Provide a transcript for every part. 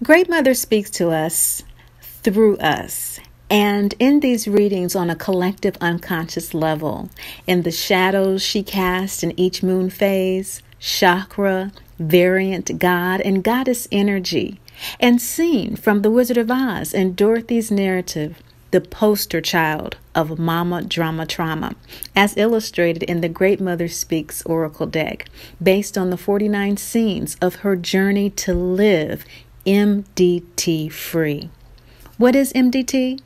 Great Mother speaks to us through us. And in these readings on a collective unconscious level, in the shadows she casts in each moon phase, chakra, variant god, and goddess energy, and seen from the Wizard of Oz and Dorothy's narrative, the poster child of Mama Drama Trauma, as illustrated in the Great Mother Speaks Oracle deck, based on the 49 scenes of her journey to live MDT free. What is MDT?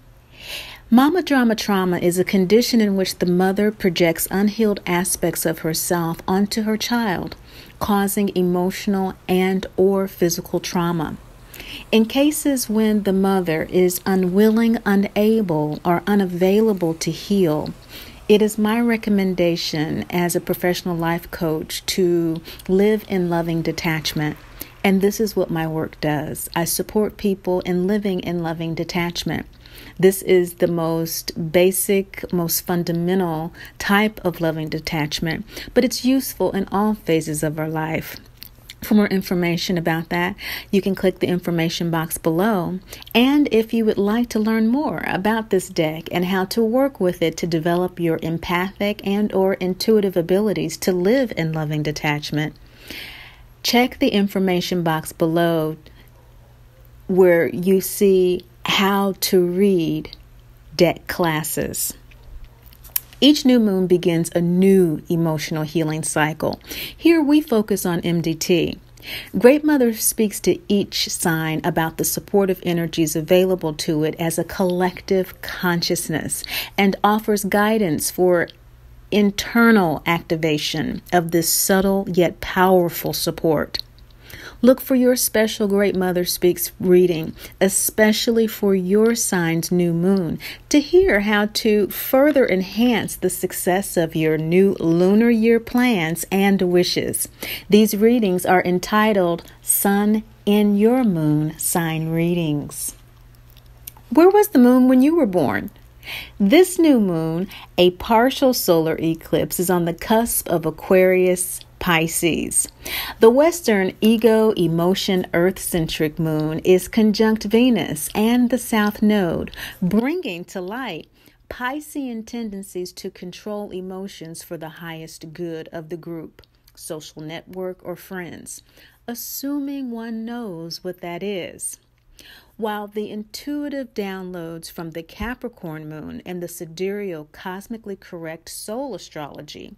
Mama Drama Trauma is a condition in which the mother projects unhealed aspects of herself onto her child, causing emotional and or physical trauma. In cases when the mother is unwilling, unable, or unavailable to heal, it is my recommendation as a professional life coach to live in loving detachment. And this is what my work does. I support people in living in loving detachment. This is the most basic, most fundamental type of loving detachment, but it's useful in all phases of our life. For more information about that, you can click the information box below. And if you would like to learn more about this deck and how to work with it to develop your empathic and or intuitive abilities to live in loving detachment, check the information box below where you see how to read deck classes. Each new moon begins a new emotional healing cycle. Here we focus on MDT. Great Mother speaks to each sign about the supportive energies available to it as a collective consciousness and offers guidance for internal activation of this subtle yet powerful support. Look for your special Great Mother Speaks reading, especially for your sign's new moon, to hear how to further enhance the success of your new lunar year plans and wishes. These readings are entitled Sun in Your Moon Sign Readings. Where was the moon when you were born? This new moon, a partial solar eclipse, is on the cusp of Aquarius Pisces. The Western ego, emotion, earth-centric moon is conjunct Venus and the South Node, bringing to light Piscean tendencies to control emotions for the highest good of the group, social network, or friends, assuming one knows what that is. While the intuitive downloads from the Capricorn moon and the sidereal cosmically correct soul astrology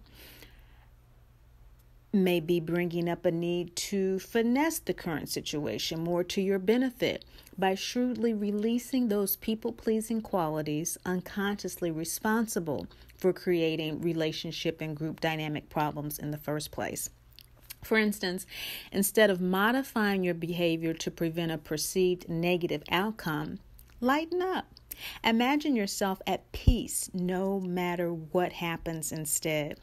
may be bringing up a need to finesse the current situation more to your benefit by shrewdly releasing those people-pleasing qualities unconsciously responsible for creating relationship and group dynamic problems in the first place. For instance, instead of modifying your behavior to prevent a perceived negative outcome, lighten up. Imagine yourself at peace no matter what happens instead.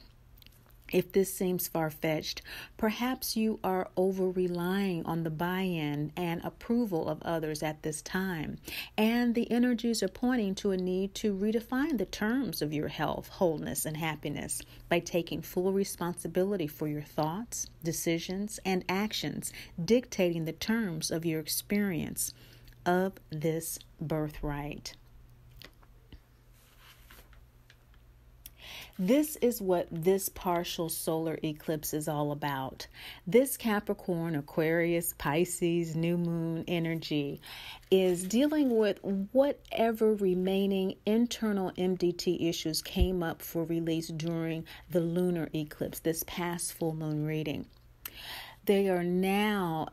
If this seems far-fetched, perhaps you are over-relying on the buy-in and approval of others at this time, and the energies are pointing to a need to redefine the terms of your health, wholeness, and happiness by taking full responsibility for your thoughts, decisions, and actions, dictating the terms of your experience of this birthright. This is what this partial solar eclipse is all about. This Capricorn, Aquarius, Pisces, new moon energy is dealing with whatever remaining internal MDT issues came up for release during the lunar eclipse, this past full moon reading. They are now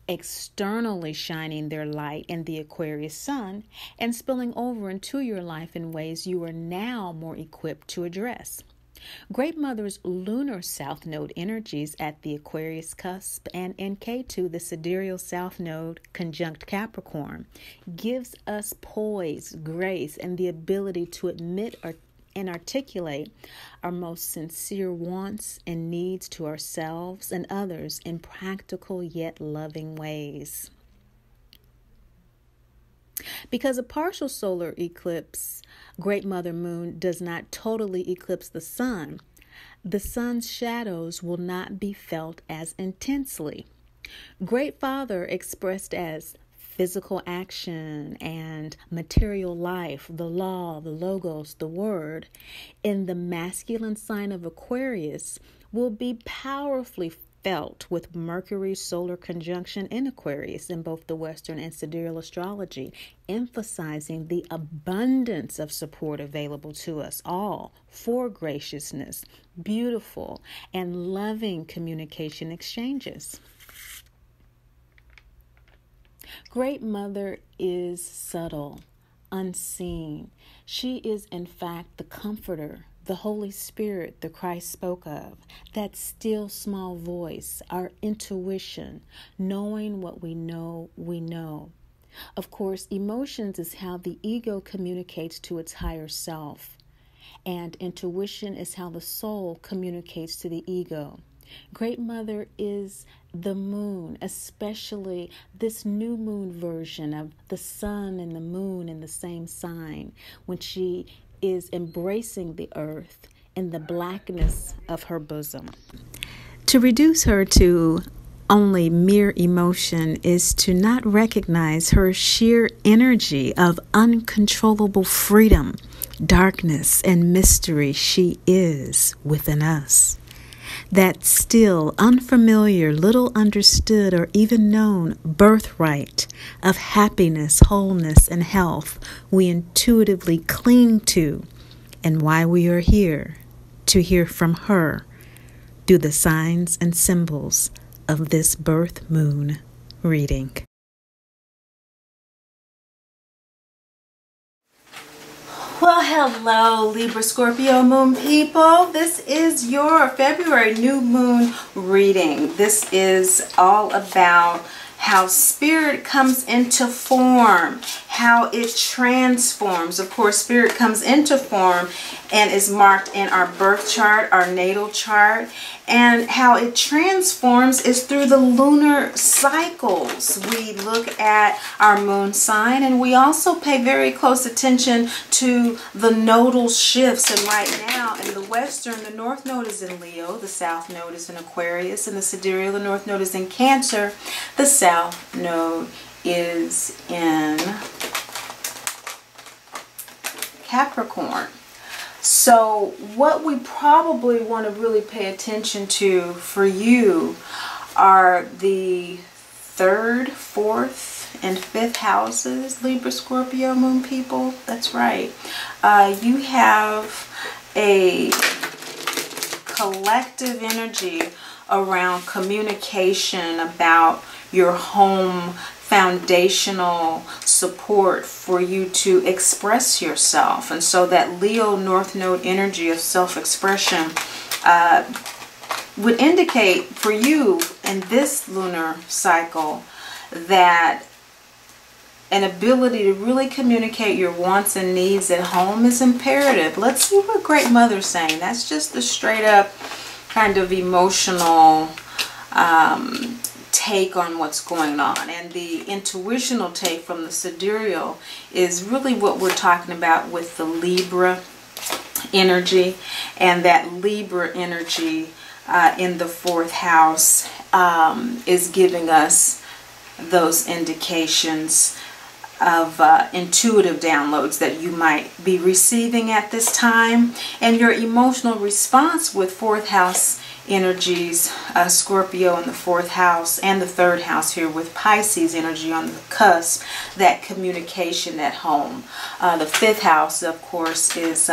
externally shining their light in the Aquarius sun and spilling over into your life in ways you are now more equipped to address. Great Mother's lunar south node energies at the Aquarius cusp and in K2, the sidereal south node conjunct Capricorn, gives us poise, grace, and the ability to admit and articulate our most sincere wants and needs to ourselves and others in practical yet loving ways. Because a partial solar eclipse, Great Mother Moon, does not totally eclipse the sun, the sun's shadows will not be felt as intensely. Great Father expressed as physical action and material life, the law, the logos, the word, in the masculine sign of Aquarius will be powerfully felt with Mercury's solar conjunction in Aquarius in both the Western and Sidereal astrology, emphasizing the abundance of support available to us all for graciousness, beautiful, and loving communication exchanges. Great Mother is subtle, unseen. She is, in fact, the comforter, the Holy Spirit the Christ spoke of, that still small voice, our intuition, knowing what we know we know. Of course, emotions is how the ego communicates to its higher self, and intuition is how the soul communicates to the ego. Great Mother is the moon, especially this new moon version of the sun and the moon in the same sign, when she is embracing the earth in the blackness of her bosom. To reduce her to only mere emotion is to not recognize her sheer energy of uncontrollable freedom, darkness, and mystery she is within us. That still unfamiliar, little understood, or even known birthright of happiness, wholeness, and health we intuitively cling to, and why we are here to hear from her through the signs and symbols of this birth moon reading. Well, hello, Libra, Scorpio Moon people. This is your February new moon reading. This is all about how spirit comes into form, how it transforms. Of course, spirit comes into form and is marked in our birth chart, our natal chart, and how it transforms is through the lunar cycles. We look at our moon sign, and we also pay very close attention to the nodal shifts. And right now in the Western, the North Node is in Leo, the South Node is in Aquarius, and the Sidereal, the North Node is in Cancer, the South Node is in Capricorn. So what we probably want to really pay attention to for you are the 3rd, 4th, and 5th houses, Libra, Scorpio, Moon people. That's right. You have a collective energy around communication about your home, foundational support for you to express yourself. And so that Leo North Node energy of self-expression would indicate for you in this lunar cycle that an ability to really communicate your wants and needs at home is imperative. Let's see what Great Mother's saying. That's just the straight up kind of emotional take on what's going on. And the intuitional take from the Sidereal is really what we're talking about with the Libra energy, and that Libra energy in the 4th house is giving us those indications of intuitive downloads that you might be receiving at this time. And your emotional response with 4th house energies, Scorpio in the 4th house, and the 3rd house here with Pisces energy on the cusp, that communication at home. The 5th house, of course, is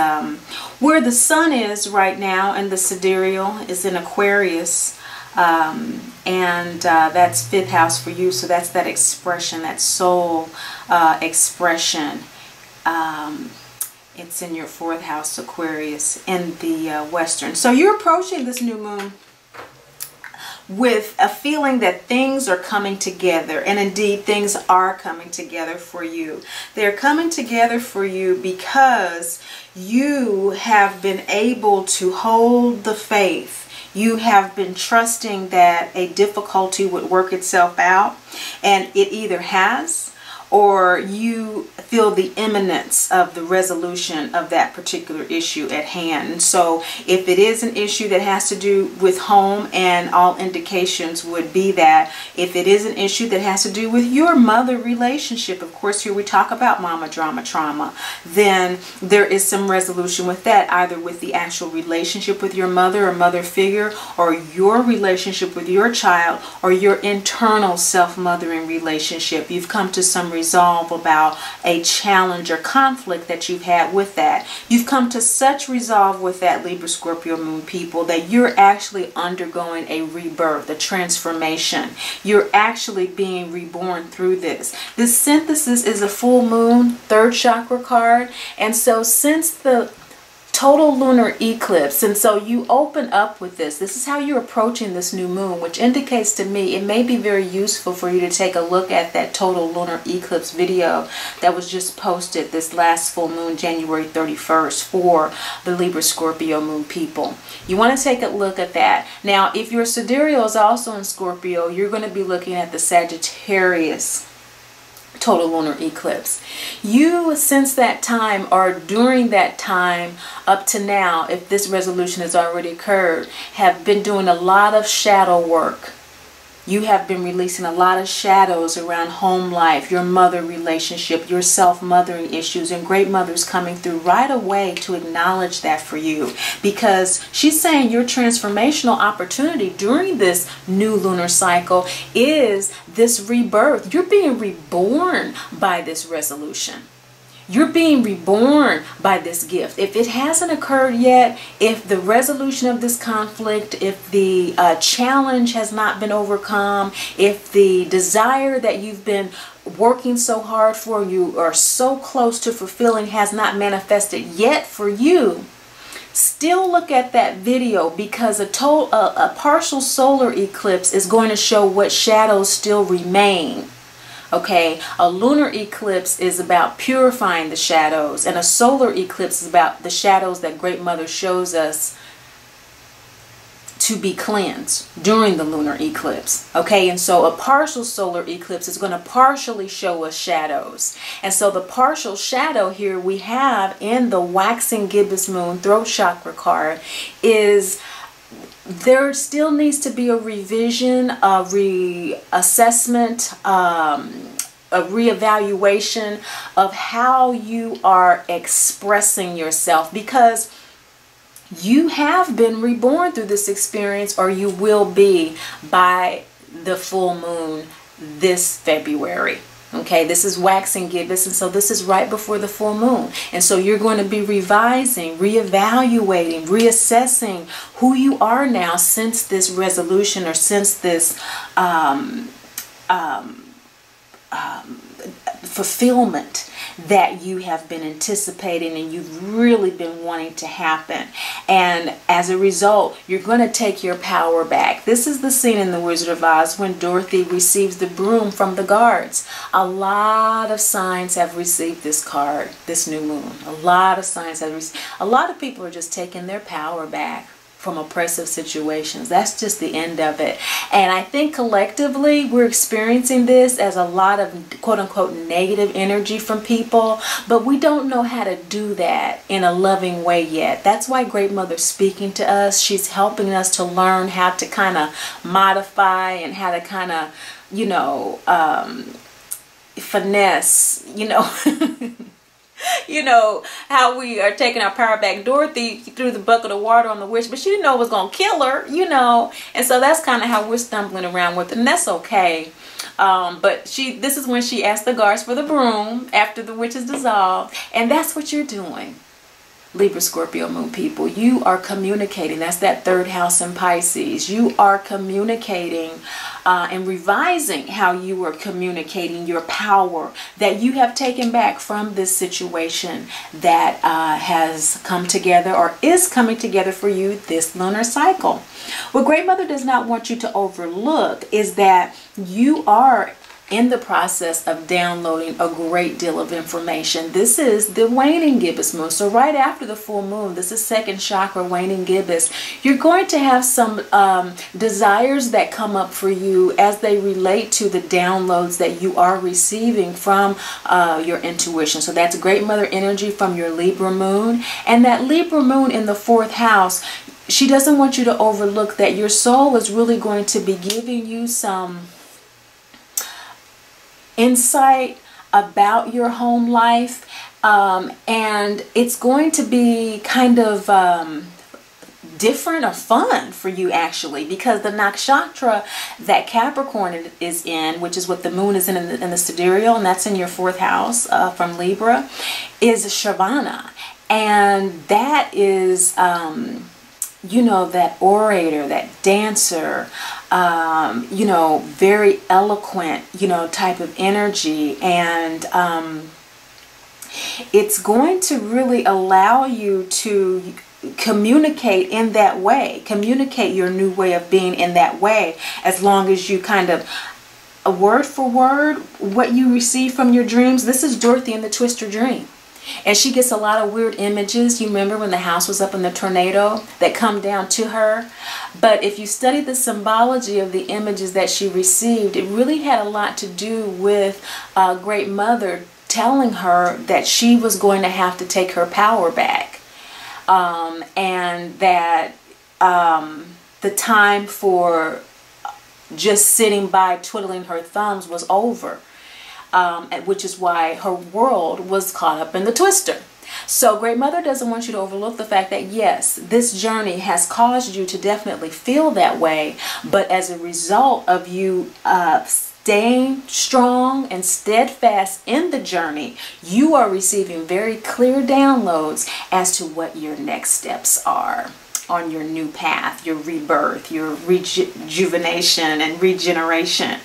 where the sun is right now, and the Sidereal is in Aquarius. And that's 5th house for you, so that's that expression, that soul expression. It's in your 4th house, Aquarius, in the Western. So you're approaching this new moon with a feeling that things are coming together, and indeed things are coming together for you. They're coming together for you because you have been able to hold the faith. You have been trusting that a difficulty would work itself out, and it either has or you feel the imminence of the resolution of that particular issue at hand. And so if it is an issue that has to do with home, and all indications would be that if it is an issue that has to do with your mother relationship, of course here we talk about mama drama trauma, then there is some resolution with that, either with the actual relationship with your mother or mother figure, or your relationship with your child, or your internal self-mothering relationship. You've come to some resolve about a challenge or conflict that you've had with that. You've come to such resolve with that, Libra, Scorpio Moon people, that you're actually undergoing a rebirth, a transformation. You're actually being reborn through this. This synthesis is a full moon, third chakra card. And so since the total lunar eclipse, and so you open up with this is how you're approaching this new moon, which indicates to me it may be very useful for you to take a look at that total lunar eclipse video that was just posted this last full moon, January 31st, for the Libra Scorpio Moon people. You want to take a look at that. Now, if your sidereal is also in Scorpio, you're going to be looking at the Sagittarius total lunar eclipse. You, since that time, or during that time up to now, if this resolution has already occurred, have been doing a lot of shadow work. You have been releasing a lot of shadows around home life, your mother relationship, your self-mothering issues, and Great Mother's coming through right away to acknowledge that for you, because she's saying your transformational opportunity during this new lunar cycle is this rebirth. You're being reborn by this resolution. You're being reborn by this gift. If it hasn't occurred yet, if the resolution of this conflict, if the challenge has not been overcome, if the desire that you've been working so hard for, you are so close to fulfilling, has not manifested yet for you, still look at that video, because a partial solar eclipse is going to show what shadows still remain. Okay, a lunar eclipse is about purifying the shadows, and a solar eclipse is about the shadows that Great Mother shows us to be cleansed during the lunar eclipse. Okay, and so a partial solar eclipse is going to partially show us shadows. And so the partial shadow here we have in the waxing gibbous moon throat chakra card is there still needs to be a revision, a reassessment, a reevaluation of how you are expressing yourself, because you have been reborn through this experience, or you will be by the full moon this February. Okay, this is waxing gibbous, and so this is right before the full moon. And so you're going to be revising, reevaluating, reassessing who you are now since this resolution, or since this fulfillment that you have been anticipating and you've really been wanting to happen. And as a result, you're going to take your power back. This is the scene in The Wizard of Oz when Dorothy receives the broom from the guards. A lot of signs have received this card, this new moon. A lot of signs have received. A lot of people are just taking their power back from oppressive situations. That's just the end of it. And I think collectively we're experiencing this as a lot of quote-unquote negative energy from people, but we don't know how to do that in a loving way yet. That's why Great Mother's speaking to us. She's helping us to learn how to kind of modify and how to kind of, you know, finesse, you know, you know, how we are taking our power back. Dorothy threw the bucket of water on the witch, but she didn't know it was going to kill her, you know. And so that's kind of how we're stumbling around with it, and that's okay. But this is when she asked the guards for the broom after the witch is dissolved. And that's what you're doing, Libra, Scorpio Moon people. You are communicating. That's that third house in Pisces. You are communicating and revising how you are communicating your power that you have taken back from this situation that has come together, or is coming together for you this lunar cycle. What Great Mother does not want you to overlook is that you are in the process of downloading a great deal of information. This is the waning gibbous moon. So right after the full moon, this is second chakra, waning gibbous. You're going to have some desires that come up for you as they relate to the downloads that you are receiving from your intuition. So that's great mother energy from your Libra moon. And that Libra moon in the fourth house, she doesn't want you to overlook that your soul is really going to be giving you some insight about your home life, and it's going to be kind of different or fun for you, actually, because the nakshatra that Capricorn is in, which is what the moon is in the sidereal, and that's in your fourth house from Libra, is Shravana. And that is you know, that orator, that dancer, you know, very eloquent, you know, type of energy. And it's going to really allow you to communicate in that way, communicate your new way of being in that way, as long as you kind of, word for word, what you receive from your dreams. This is Dorothy in the Twister dream. And she gets a lot of weird images. You remember when the house was up in the tornado that come down to her? But if you study the symbology of the images that she received, it really had a lot to do with Great Mother telling her that she was going to have to take her power back. And that the time for just sitting by twiddling her thumbs was over. Which is why her world was caught up in the twister. So Great Mother doesn't want you to overlook the fact that, yes, this journey has caused you to definitely feel that way, but as a result of you staying strong and steadfast in the journey, you are receiving very clear downloads as to what your next steps are on your new path, your rebirth, your rejuvenation and regeneration.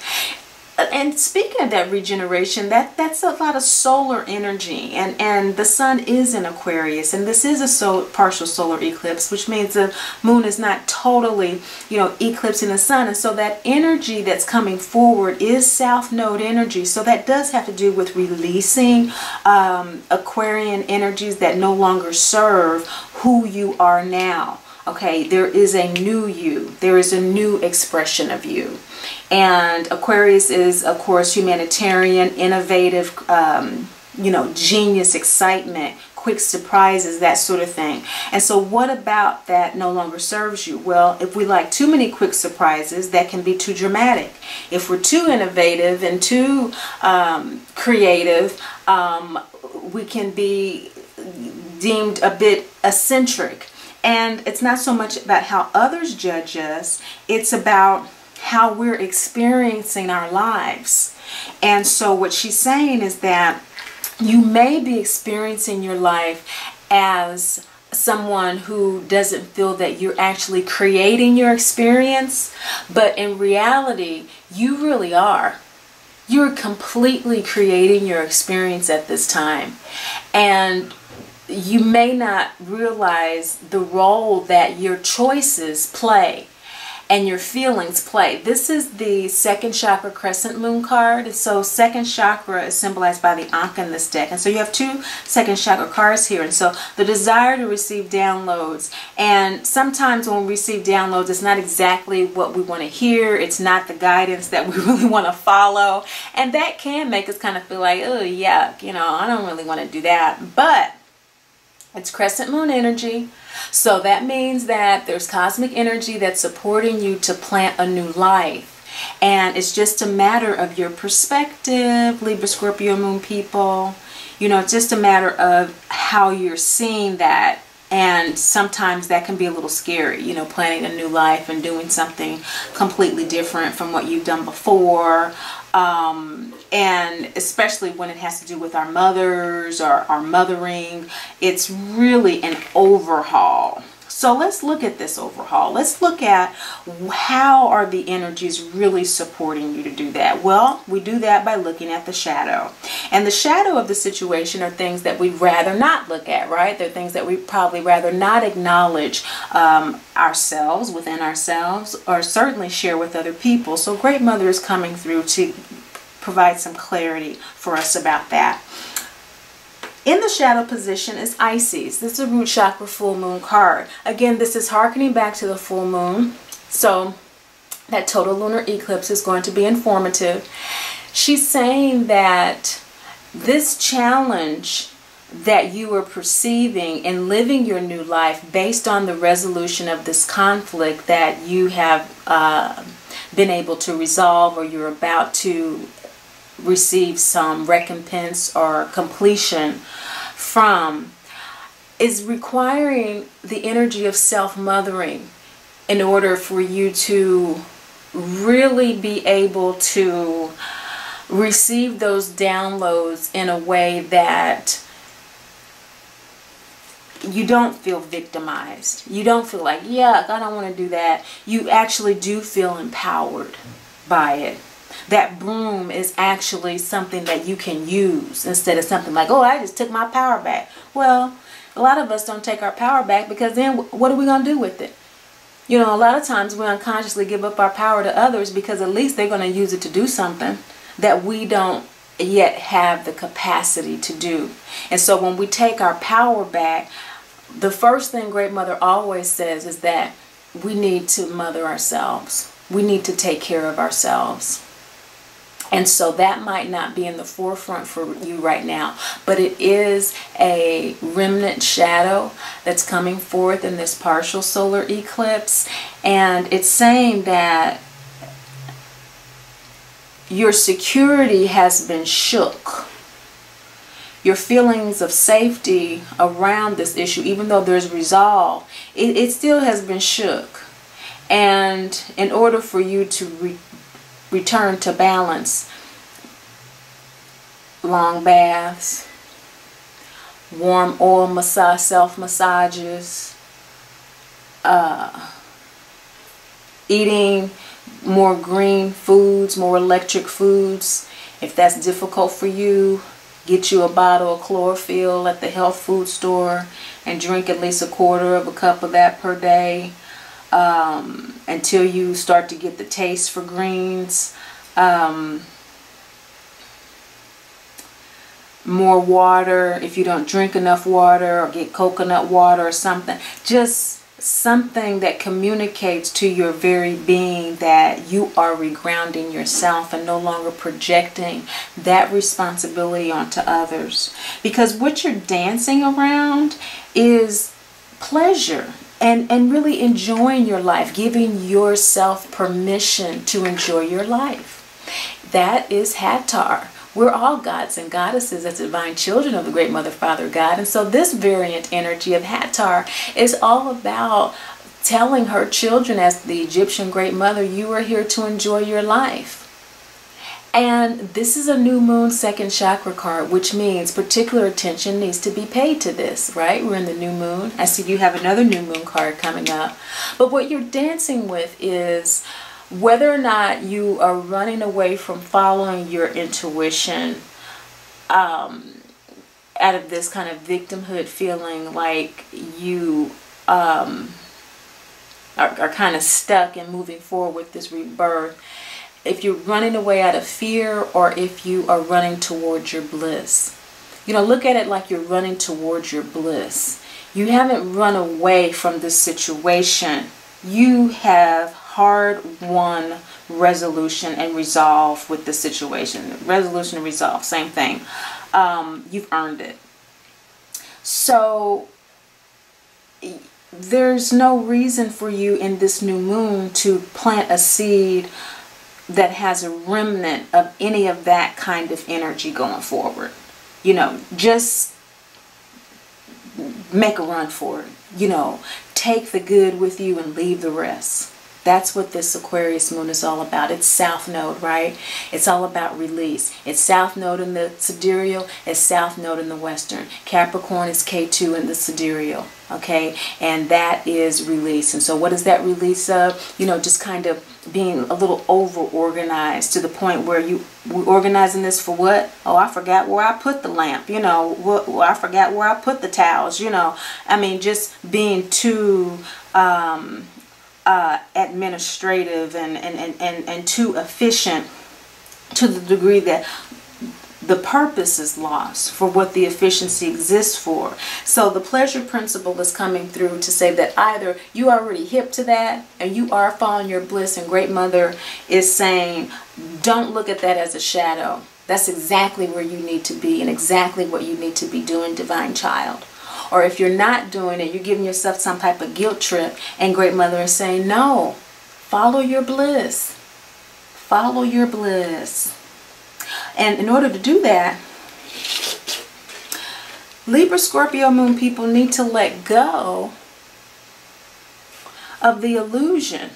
And speaking of that regeneration, that's a lot of solar energy, and the sun is in Aquarius, and this is a partial solar eclipse, which means the moon is not totally, you know, eclipsing the sun. And so that energy that's coming forward is south node energy. So that does have to do with releasing Aquarian energies that no longer serve who you are now. Okay, there is a new you. There is a new expression of you. And Aquarius is, of course, humanitarian, innovative, you know, genius, excitement, quick surprises, that sort of thing. And so what about that no longer serves you? Well, if we like too many quick surprises, that can be too dramatic. If we're too innovative and too creative, we can be deemed a bit eccentric. And it's not so much about how others judge us, it's about how we're experiencing our lives. And so what she's saying is that you may be experiencing your life as someone who doesn't feel that you're actually creating your experience, but in reality, you really are. You're completely creating your experience at this time. And you may not realize the role that your choices play and your feelings play. This is the second chakra crescent moon card. So second chakra is symbolized by the Ankh in this deck. And so you have two second chakra cards here. And so the desire to receive downloads. And sometimes when we receive downloads, it's not exactly what we want to hear. It's not the guidance that we really want to follow. And that can make us kind of feel like, oh, yuck, you know, I don't really want to do that. But it's crescent moon energy. So that means that there's cosmic energy that's supporting you to plant a new life. And it's just a matter of your perspective, Libra, Scorpio moon people. You know, it's just a matter of how you're seeing that. And sometimes that can be a little scary, you know, planning a new life and doing something completely different from what you've done before. And especially when it has to do with our mothers or our mothering, it's really an overhaul. So let's look at this overhaul. Let's look at how are the energies really supporting you to do that. Well, we do that by looking at the shadow. And the shadow of the situation are things that we'd rather not look at, right? They're things that we'd probably rather not acknowledge ourselves, within ourselves, or certainly share with other people. So Great Mother is coming through to provide some clarity for us about that. In the shadow position is Isis. This is a root chakra full moon card. Again, this is hearkening back to the full moon. So that total lunar eclipse is going to be informative. She's saying that this challenge that you are perceiving in living your new life based on the resolution of this conflict that you have been able to resolve, or you're about to receive some recompense or completion from, is requiring the energy of self-mothering in order for you to really be able to receive those downloads in a way that you don't feel victimized. You don't feel like, yuck, I don't want to do that. You actually do feel empowered by it. That broom is actually something that you can use instead of something like, oh, I just took my power back. Well, a lot of us don't take our power back, because then what are we going to do with it? You know, a lot of times we unconsciously give up our power to others because at least they're going to use it to do something that we don't yet have the capacity to do. And so when we take our power back, the first thing Great Mother always says is that we need to mother ourselves. We need to take care of ourselves. And so that might not be in the forefront for you right now, but it is a remnant shadow that's coming forth in this partial solar eclipse. And it's saying that your security has been shook. Your feelings of safety around this issue, even though there's resolve, it still has been shook. And in order for you to return to balance, long baths, warm oil massage, self-massages, eating more green foods, more electric foods. If that's difficult for you, get you a bottle of chlorophyll at the health food store and drink at least 1/4 of a cup of that per day until you start to get the taste for greens. More water if you don't drink enough water, or get coconut water or something. Just something that communicates to your very being that you are regrounding yourself and no longer projecting that responsibility onto others. Because what you're dancing around is pleasure and really enjoying your life, giving yourself permission to enjoy your life. That is Hattar. We're all gods and goddesses as divine children of the Great Mother, Father, God. And so this variant energy of Hattar is all about telling her children, as the Egyptian Great Mother, you are here to enjoy your life. And this is a new moon second chakra card, which means particular attention needs to be paid to this, right? We're in the new moon. I see you have another new moon card coming up. But what you're dancing with is whether or not you are running away from following your intuition out of this kind of victimhood feeling, like you are kind of stuck and moving forward with this rebirth. If you're running away out of fear, or if you are running towards your bliss. You know, look at it like you're running towards your bliss. You haven't run away from this situation. You have hard-won resolution and resolve with the situation. Resolution and resolve, same thing. You've earned it. So there's no reason for you in this new moon to plant a seed that has a remnant of any of that kind of energy going forward. You know, just make a run for it. You know, take the good with you and leave the rest. That's what this Aquarius moon is all about. It's South Node, right? It's all about release. It's South Node in the Sidereal. It's South Node in the Western. Capricorn is K2 in the Sidereal, okay? And that is release. And so what is that release of? You know, just kind of being a little over-organized to the point where we're organizing this for what? Oh, I forgot where I put the lamp. You know, I forgot where I put the towels. You know, I mean, just being too administrative and too efficient to the degree that the purpose is lost for what the efficiency exists for. So the pleasure principle is coming through to say that either you are already hip to that and you are following your bliss, and Great Mother is saying, don't look at that as a shadow. That's exactly where you need to be and exactly what you need to be doing, Divine Child. Or if you're not doing it, you're giving yourself some type of guilt trip, and Great Mother is saying, no, follow your bliss. Follow your bliss. And in order to do that, Libra, Scorpio Moon people need to let go of the illusion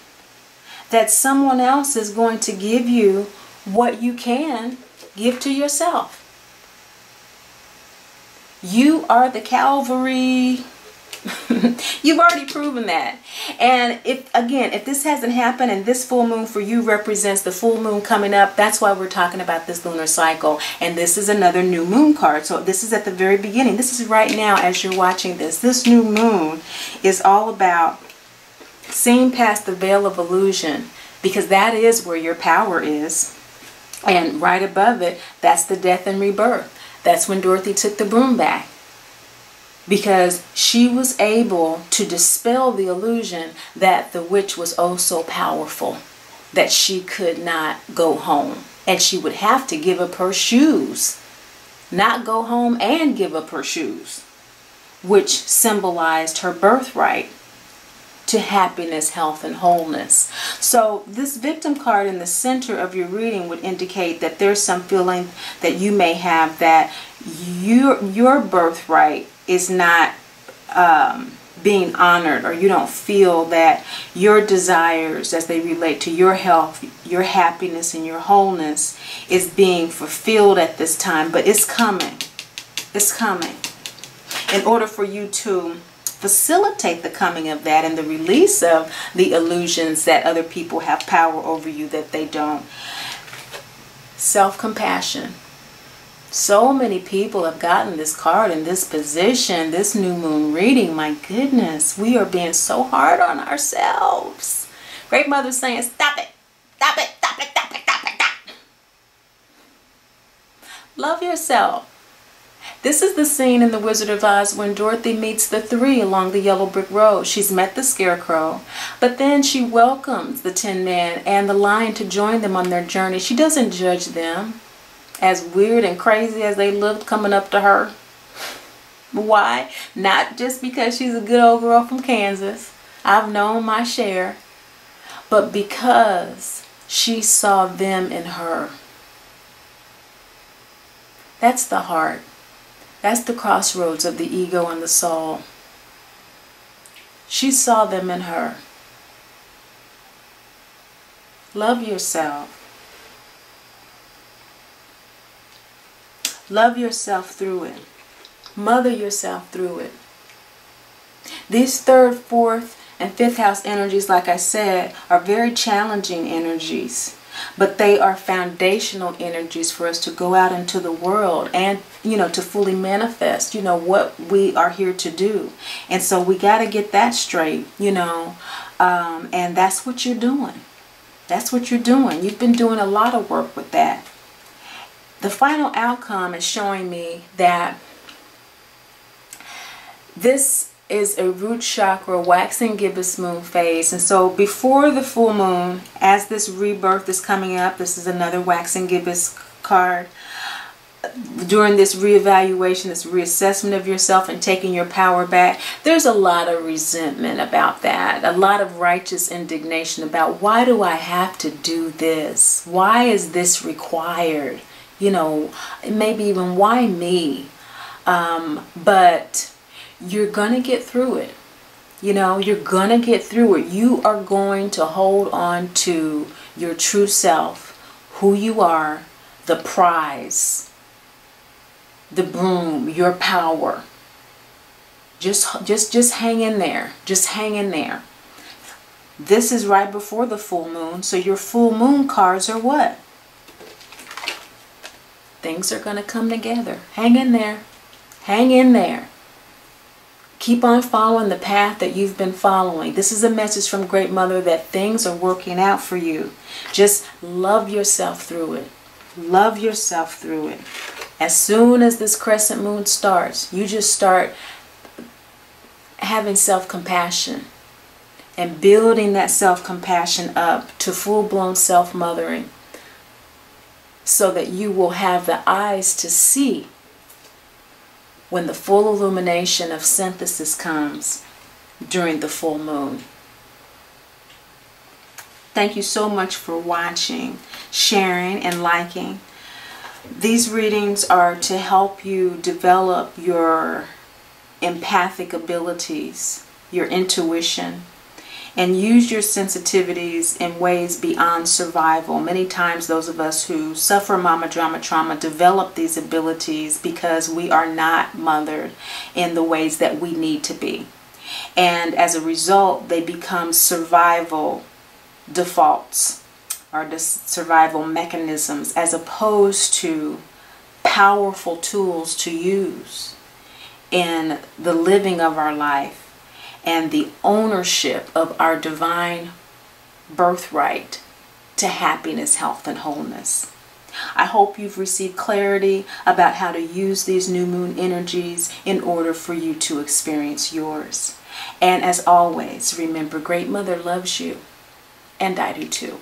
that someone else is going to give you what you can give to yourself. You are the Calvary. You've already proven that. And if this hasn't happened, and this full moon for you represents the full moon coming up, that's why we're talking about this lunar cycle. And this is another new moon card. So this is at the very beginning. This is right now as you're watching this. This new moon is all about seeing past the veil of illusion, because that is where your power is. And right above it, that's the death and rebirth. That's when Dorothy took the broom back, because she was able to dispel the illusion that the witch was oh so powerful that she could not go home, and she would have to give up her shoes, not go home and give up her shoes, which symbolized her birthright to happiness, health, and wholeness. So this victim card in the center of your reading would indicate that there's some feeling that you may have that your birthright is not being honored, or you don't feel that your desires as they relate to your health, your happiness, and your wholeness is being fulfilled at this time. But it's coming. It's coming. In order for you to facilitate the coming of that and the release of the illusions that other people have power over you that they don't. Self-compassion. So many people have gotten this card in this position, this new moon reading. My goodness, we are being so hard on ourselves. Great Mother's saying, stop it, stop it, stop it, stop it, stop it, stop it. Love yourself. This is the scene in The Wizard of Oz when Dorothy meets the three along the yellow brick road. She's met the Scarecrow, but then she welcomes the Tin Man and the Lion to join them on their journey. She doesn't judge them, as weird and crazy as they looked coming up to her. Why? Not just because she's a good old girl from Kansas. I've known my share. But because she saw them in her. That's the heart. That's the crossroads of the ego and the soul. She saw them in her. Love yourself. Love yourself through it. Mother yourself through it. These third, fourth, and fifth house energies, like I said, are very challenging energies. But they are foundational energies for us to go out into the world and, to fully manifest, what we are here to do. And so we got to get that straight, and that's what you're doing. That's what you're doing. You've been doing a lot of work with that. The final outcome is showing me that this is a root chakra waxing gibbous moon phase. And so before the full moon, as this rebirth is coming up, this is another waxing gibbous card. During this reevaluation, this reassessment of yourself and taking your power back, there's a lot of resentment about that. A lot of righteous indignation about, why do I have to do this? Why is this required? Maybe even why me? But you're going to get through it. You're going to get through it. You are going to hold on to your true self, who you are, the prize, the broom, your power. Just hang in there. Just hang in there. This is right before the full moon. So your full moon cards are what? Things are going to come together. Hang in there. Hang in there. Keep on following the path that you've been following. This is a message from Great Mother that things are working out for you. Just love yourself through it. Love yourself through it. As soon as this crescent moon starts, you just start having self-compassion and building that self-compassion up to full-blown self-mothering, so that you will have the eyes to see when the full illumination of synthesis comes during the full moon. Thank you so much for watching, sharing, and liking. These readings are to help you develop your empathic abilities, your intuition, and use your sensitivities in ways beyond survival. Many times those of us who suffer mama drama trauma develop these abilities because we are not mothered in the ways that we need to be. And as a result, they become survival defaults or the survival mechanisms, as opposed to powerful tools to use in the living of our life and the ownership of our divine birthright to happiness, health, and wholeness. I hope you've received clarity about how to use these new moon energies in order for you to experience yours. And as always, remember, Great Mother loves you, and I do too.